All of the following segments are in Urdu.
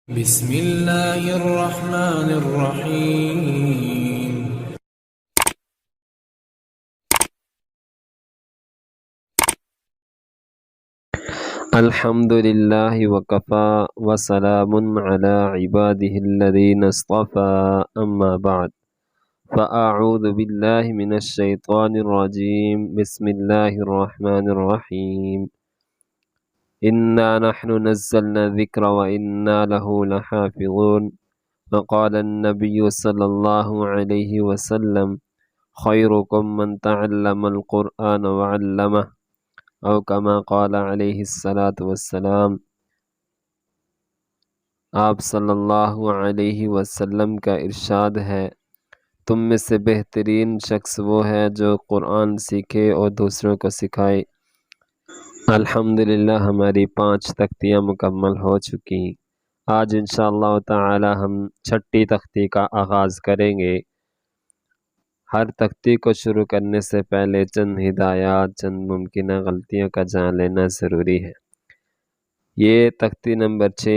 بسم الله الرحمن الرحيم. الحمد لله وكفى وسلام على عباده الذين اصطفى أما بعد فأعوذ بالله من الشيطان الرجيم بسم الله الرحمن الرحيم إنا نحن نزلنا الذكر وإنا له لحافظون وقال النبي صلى الله عليه وسلم خيركم من تعلم القرآن وعلمه او کما قال علیہ الصلاۃ والسلام۔ آپ صلی اللہ علیہ وسلم کا ارشاد ہے، تم میں سے بہترین شخص وہ ہے جو قرآن سیکھے اور دوسروں کو سکھائے۔ الحمدللہ ہماری 5 تختیاں مکمل ہو چکی۔ آج انشاءاللہ تعالی ہم 6ٹھی تختی کا آغاز کریں گے۔ ہر تختی کو شروع کرنے سے پہلے چند ہدایات، چند ممکنہ غلطیوں کا جان لینا ضروری ہے۔ یہ تختی نمبر 6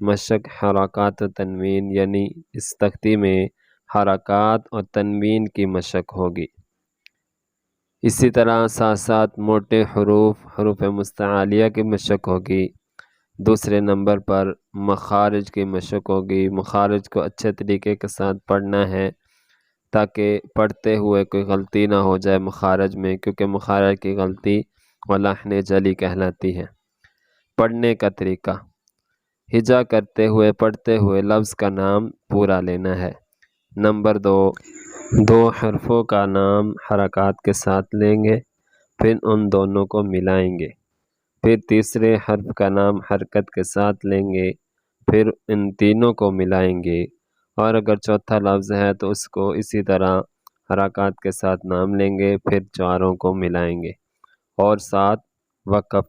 مشق، حرکات و تنوین، یعنی اس تختی میں حرکات اور تنوین کی مشق ہوگی۔ اسی طرح ساتھ ساتھ موٹے حروف، حروف مستعلیہ کی مشق ہوگی۔ دوسرے نمبر پر مخارج کی مشق ہوگی۔ مخارج کو اچھے طریقے کے ساتھ پڑھنا ہے تاکہ پڑھتے ہوئے کوئی غلطی نہ ہو جائے مخارج میں، کیونکہ مخارج کی غلطی ولحن جلی کہلاتی ہے۔ پڑھنے کا طریقہ، ہجا کرتے ہوئے پڑھتے ہوئے لفظ کا نام پورا لینا ہے۔ نمبر 2 حرفوں کا نام حرکات کے ساتھ لیں گے، پھر ان دونوں کو ملائیں گے۔ پھر تیسرے حرف کا نام حرکت کے ساتھ لیں گے، پھر ان تینوں کو ملائیں گے، اور اگر چوتھا لفظ ہے تو اس کو اسی طرح حرکات کے ساتھ نام لیں گے، پھر چاروں کو ملائیں گے اور ساتھ وقف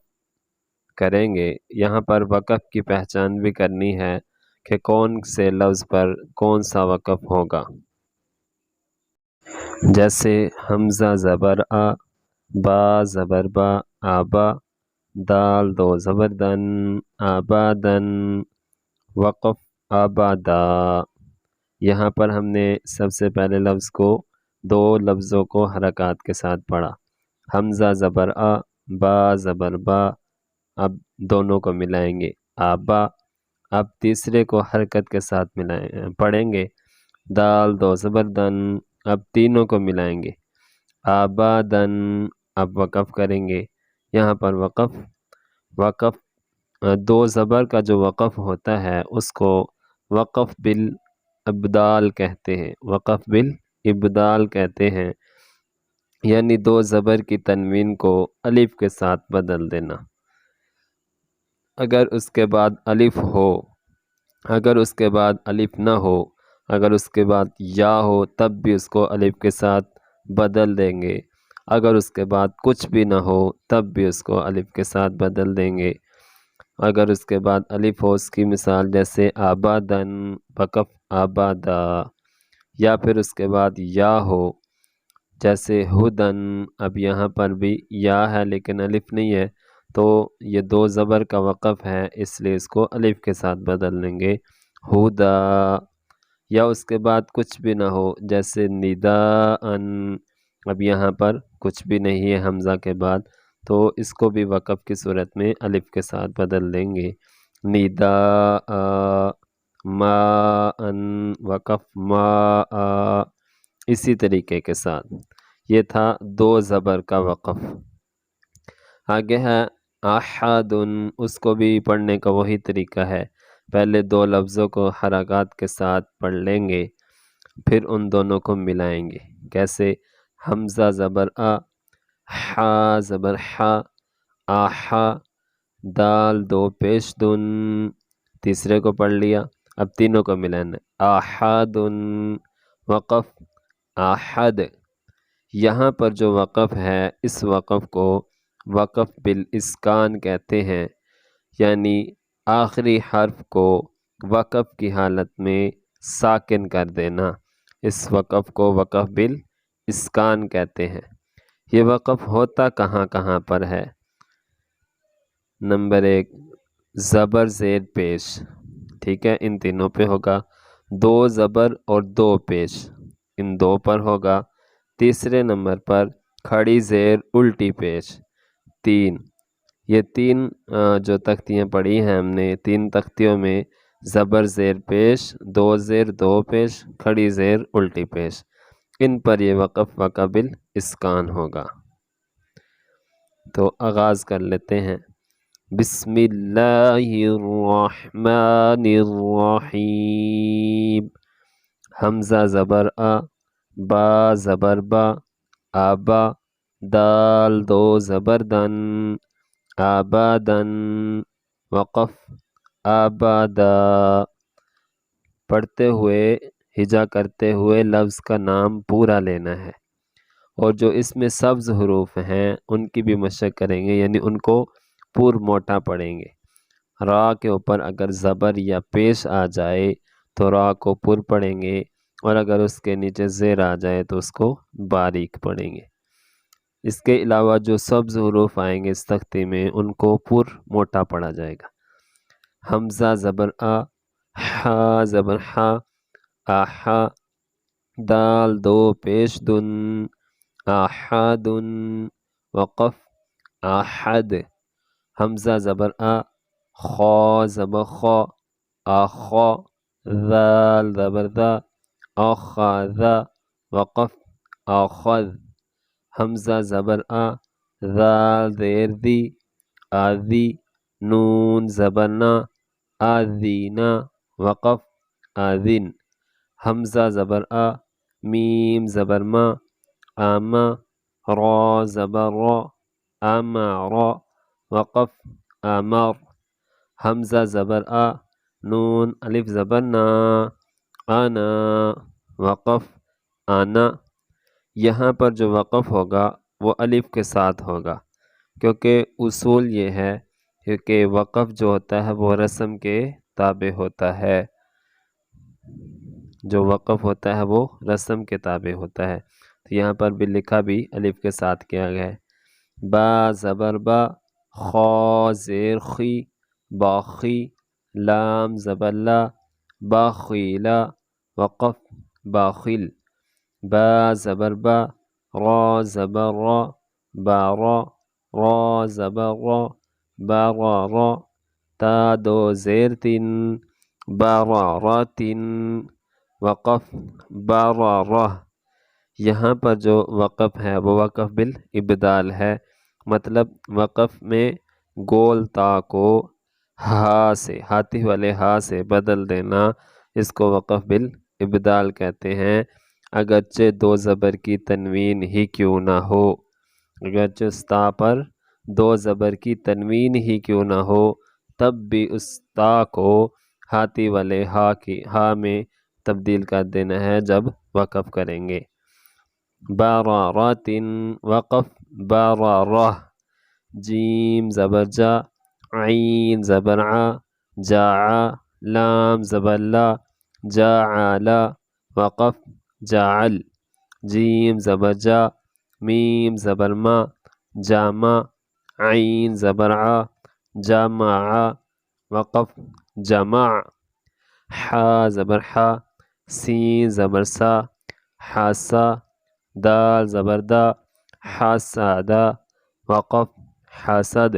کریں گے۔ یہاں پر وقف کی پہچان بھی کرنی ہے کہ کون سے لفظ پر کون سا وقف ہوگا۔ جیسے حمزہ زبر آ، با زبر با، آبا، دال 2 زبر دن، آبادن، وقف آبادا۔ یہاں پر ہم نے سب سے پہلے لفظ کو 2 لفظوں کو حرکات کے ساتھ پڑھا، حمزہ زبر آ، با زبر با، اب دونوں کو ملائیں گے آبا۔ اب تیسرے کو حرکت کے ساتھ پڑھیں گے، دال 2 زبر دن، اب تینوں کو ملائیں گے آبادن۔ اب وقف کریں گے، یہاں پر وقف 2 زبر کا جو وقف ہوتا ہے اس کو وقف بالابدال کہتے ہیں، وقف بالابدال کہتے ہیں، یعنی 2 زبر کی تنوین کو الف کے ساتھ بدل دینا۔ اگر اس کے بعد الف ہو، اگر اس کے بعد الف نہ ہو، اگر اس کے بعد یا ہو تب بھی اس کو الف کے ساتھ بدل دیں گے، اگر اس کے بعد کچھ بھی نہ ہو تب بھی اس کو الف کے ساتھ بدل دیں گے۔ اگر اس کے بعد الف ہو، اس کی مثال جیسے آبادن، وقف آبادا، یا پھر اس کے بعد یا ہو جیسے ہدن، اب یہاں پر بھی یا ہے لیکن الف نہیں ہے تو یہ 2 زبر کا وقف ہے، اس لیے اس کو الف کے ساتھ بدل لیں گے ہدا۔ یا اس کے بعد کچھ بھی نہ ہو جیسے نداءن، اب یہاں پر کچھ بھی نہیں ہے حمزہ کے بعد تو اس کو بھی وقف کی صورت میں الف کے ساتھ بدل دیں گے نداء، ماءن، وقف ماء، اسی طریقے کے ساتھ۔ یہ تھا 2 زبر کا وقف۔ آگے ہے احدن، اس کو بھی پڑھنے کا وہی طریقہ ہے، پہلے 2 لفظوں کو حرکات کے ساتھ پڑھ لیں گے، پھر ان دونوں کو ملائیں گے۔ کیسے؟ حمزہ زبر آ، حا زبر حا، آحا، دال 2 پیش دن، تیسرے کو پڑھ لیا، اب تینوں کو ملانا احدن، وقف احد۔ یہاں پر جو وقف ہے اس وقف کو وقف بالاسکان کہتے ہیں، یعنی آخری حرف کو وقف کی حالت میں ساکن کر دینا، اس وقف کو وقف بالاسکان کہتے ہیں۔ یہ وقف ہوتا کہاں کہاں پر ہے؟ نمبر 1 زبر زیر پیش، ٹھیک ہے، ان تینوں پہ ہوگا۔ دو زبر اور دو پیش، ان دو پر ہوگا۔ تیسرے نمبر پر کھڑی زیر الٹی پیش، تین۔ یہ تین جو تختیاں پڑھی ہیں ہم نے، تین تختیوں میں زبر زیر پیش، دو زیر دو پیش، کھڑی زیر الٹی پیش، ان پر یہ وقف و قبل اسکان ہوگا۔ تو آغاز کر لیتے ہیں۔ بسم اللہ الرحمن الرحیم۔ حمزہ زبر آ، با زبر با، آبا، دال دو زبر دن، آبادن، وقف آبادا۔ پڑھتے ہوئے ہجا کرتے ہوئے لفظ کا نام پورا لینا ہے، اور جو اس میں سبز حروف ہیں ان کی بھی مشق کریں گے، یعنی ان کو پور موٹا پڑھیں گے۔ را کے اوپر اگر زبر یا پیش آ جائے تو را کو پر پڑھیں گے، اور اگر اس کے نیچے زیر آ جائے تو اس کو باریک پڑھیں گے۔ اس کے علاوہ جو سبز حروف آئیں گے اس تختی میں ان کو پر موٹا پڑھا جائے گا۔ حمزہ زبر آ، ہا زبر ہا، آہا، دال دو پیش دن، آحادن، وقف آحد۔ حمزہ زبر آ، خا زبر خا، آخا، ذال زبر ذا، آخاذا، وقف آخذ۔ حمزہ زبر آ، ذال زیر دی، آذی، نون زبر نا، آذینا، وقف آذن۔ حمزہ زبر آ، میم زبر ما، آما، را زبر را، آمارا، وقف آمر۔ حمزہ زبر آ، نون الف زبر نا، آنا، وقف آنا۔ یہاں پر جو وقف ہوگا وہ الف کے ساتھ ہوگا، کیونکہ اصول یہ ہے کہ وقف جو ہوتا ہے وہ رسم کے تابع ہوتا ہے، جو وقف ہوتا ہے وہ رسم کے تابع ہوتا ہے۔ تو یہاں پر بھی لکھا بھی الف کے ساتھ کیا گیا ہے۔ با زبر با، خا زیر خی، باخی، لام زبر لا، باخیلا، وقف باخل۔ با زبر با، را زبر را، بارا، را زبر را، بارارا، تا دو زیر تین، باراراتن، وقف بارارہ۔ یہاں پر جو وقف ہے وہ وقف بالابدال ہے، مطلب وقف میں گول تا کو ہا سے، ہاتھی والے ہا سے بدل دینا، اس کو وقف بالابدال کہتے ہیں، اگرچہ دو زبر کی تنوین ہی کیوں نہ ہو۔ اگرچہ اس تا پر دو زبر کی تنوین ہی کیوں نہ ہو، تب بھی اس تا کو ہاتھی والے ہا میں تبدیل کر دینا ہے جب وقف کریں گے۔ باراراتن، وقف بارارہ۔ جیم زبر جا، عین زبر ع، جاعا، لام زبر لا، جاعلا، وقف جاعل۔ جیم زبر جا، میم زبر ما، جامع، عین زبر ع، جامعا، وقف جمع۔ حا زبر حا، سین زبر سا، حاسا، دال زبر دا، حاسادا، وقف حاسد۔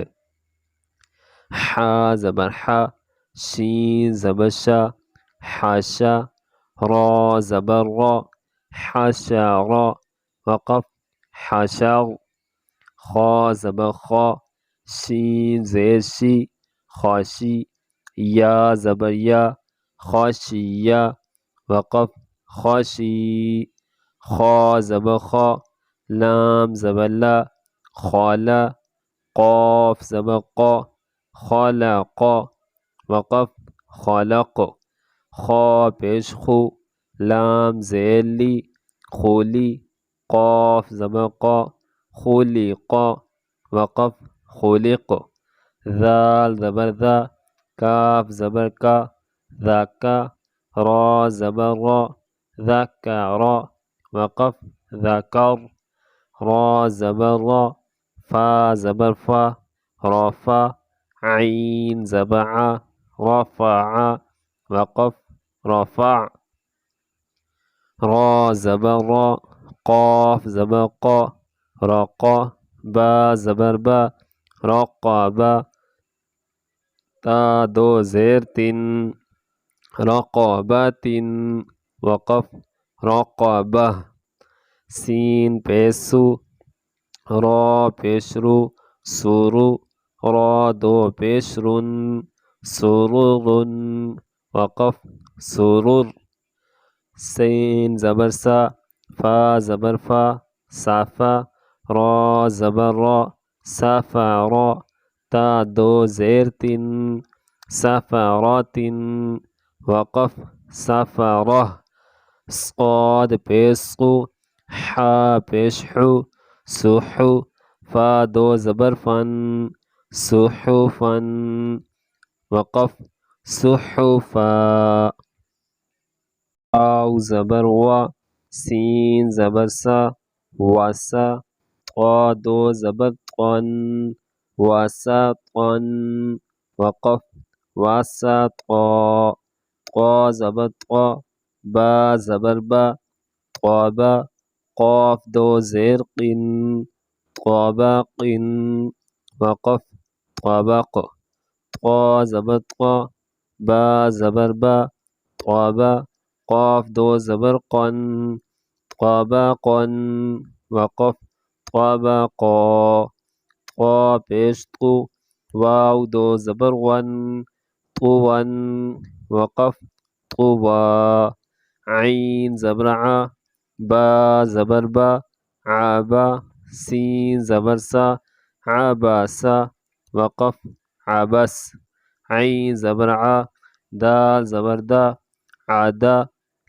حا زبر حا، شین زبر شا، حاشا، را زبر را، حاشارا، وقف حاشار۔ خا زبر خا، شین زیر شی، خاشی، یا زبر یا، خاشیہ، وقف خاشی۔ خا زبر خا، لام زبر لا، خالا، قاف زبر قا، خالقا، وقف خالق۔ خا پیش خو، لام زیر لی، خولی، قاف زبر قا، خولیقا، وقف خولق۔ ذال زبر ذا، کاف زبر کا، ذاکا، را زبر را، ذاکارا، وقف ذاکر۔ را زبر را، فا زبر فا، رافا، عین زبر ع، رافعا، وقف رفع را زبر را قاف زبر قا رقا با زبر با رقابا تا دو زیر تن رقابات وقف رقابة سين پیسو را پیشرو سورو را دو پیشرن سرور وقف سرور سين زبر سا فا زبر فا صافا را زبر را صافا را تا دو زیر تن سفرات وقف سفرة صاد پیسقو حا پیشحو سحو فا دو زبر فن سحفا وقف سحفا واو زبر وا سين زبر سا وسا طا دو زبر طن وسطا وقف وسطا طا زبر طا با زبر با طابا قاف دو زیر قن طابق وقف طبق طا زبر طا با زبر با طابا قاف دو زبر قن طبقا وقف طبقا طا پیش طو واو دو زبر ون طوا وقف طوا عين زبر ع با زبر با عبا سين زبر سا عباسا وقف عبس عين زبر ع دال زبر دا عدا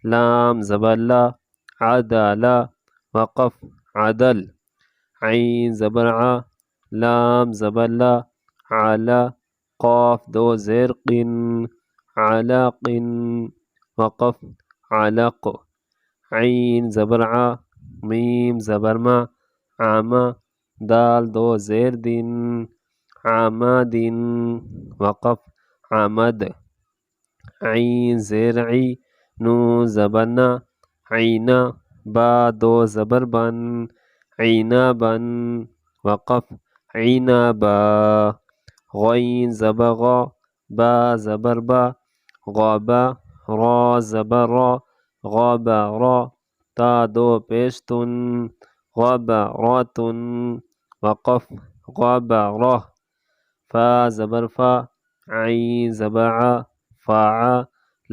لام زبر لا عدلا وقف عدل عين زبر ع لام زبر لا علا قاف دو زیر قن علق وقف علق عين زبر ع ميم زبر ما عما دال دو زیر دن عمد وقف عمد عين زیر عی نون زبر نا عینا با دو زبر بن عینبا وقف عینبا غين زبر غا با زبر با غابا را زبر را غابا را تا دو پیشتن غبرات وقف غبرة فا زبر فا عين زبر ع فاع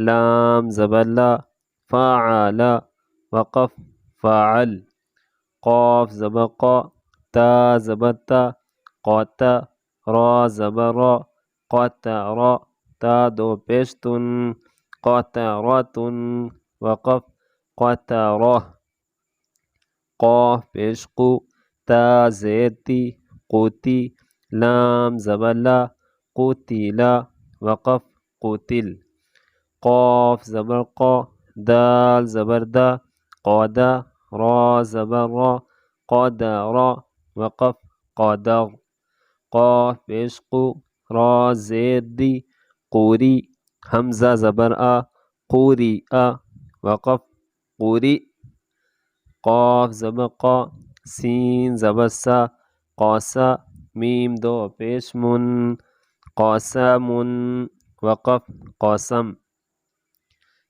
لام زبر لا فاعل وقف فاعل قاف زبر قا تا زبر تا قاتا را زبر را قطرا تا دو پیشتن قطرات وقف قطرة قاف پیش قو تا زیر تی قوتی لام زبر لا قتلا وقف قتل قاف زبر قا دال زبر دا قادا را زبر را قادر وقف قادر قاف پیش قو را زیر دی قوری حمزه زبر آ قوری آ وقف قوری قاف زبر قا سین زبر سا قاسا میم دو پیش من قاسم وقف قاسم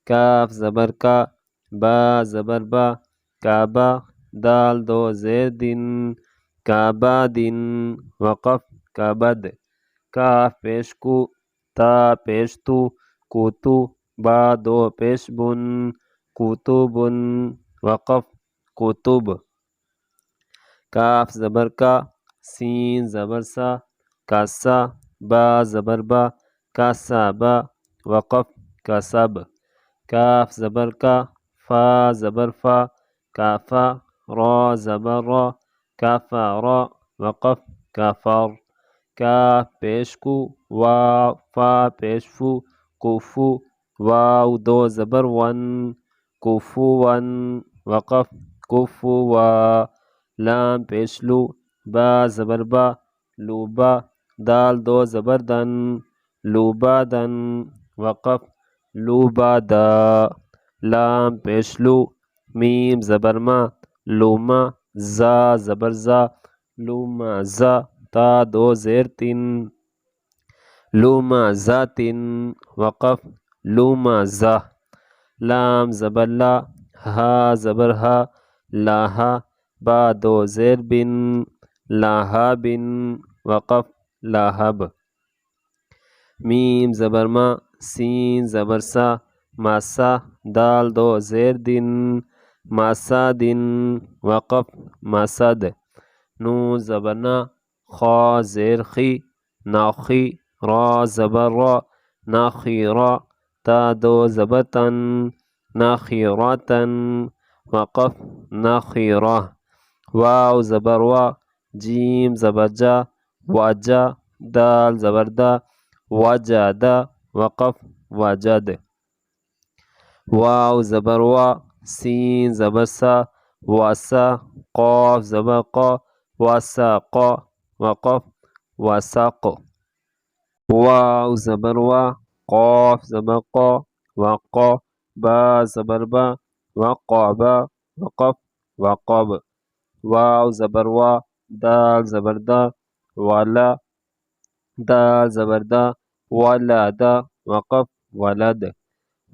کاف زبر کا با زبر با کعبہ دال دو زیر دن کعبہ دن وقف کعبد کاف پیش کو تا پیش تو کوتو با دو پیش بن کوتوبن وقف کوتب کاف زبر کا سین زبر سا کاسا با زبر با کاسبا وقف کسب کاف زبر کا فا زبر فا کافا را زبر را کفرا وقف کفر کاف پیش کو واو فا پیش فو کوفو واو دو زبر ون کوفون وقف کوفوا لام پیش لو با زبر با لوبا دال دو زبر دن لوبادن وقف لوبادا، لام پیش لو، میم زبر ما، لوما، زا زبر زا، لوما زا، تا دو زیر تین، لوما ذاتن، وقف، لوما زا، لام زبر لا، ہا زبر ہا، لاہا، با دو زیر بن، لاہا بن، وقف، لاہب، میم زبر ما، سین زبر سا، ماسا، دال دو زیر دن، ماسا دن، وقف، ماسد، نون زبر نا، خا زیر خی، ناخی، را زبر را، ناخیرا، تا دو زبر تن، ناخیراتن، وقف، ناخیرہ، واو زبر وا، جیم زبر جا، واجا، دال زبر دا، وجد، وقف، وجد، واو زبر وا، سین زبر سا، واسا، قاف زبر قا، واساقا، وقف، واساق، واو زبر وا، قاف زبر قا، وقا، با زبر با، وقابا، وقف، وقب، واو زبر وا، دال زبر دا، والا، دال زبر دا، ولد، وقف، ولد،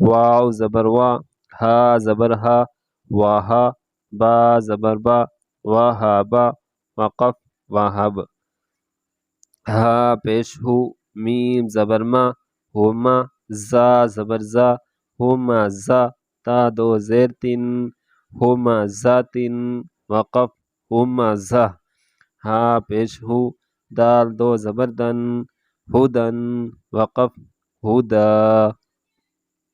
واو زبر وا، ہا زبر ہا، واہا، با زبر با، وہابا، وقف، وہب، ہا پیش ہو، میم زبر ما، ہوما، زا زبر زا، ہوما زا، تا دو زیر تین، ہوما ذاتن، وقف، ہوما زا، ہا پیش ہو، دال دو زبر دن، ہدن، وقف، ہدا.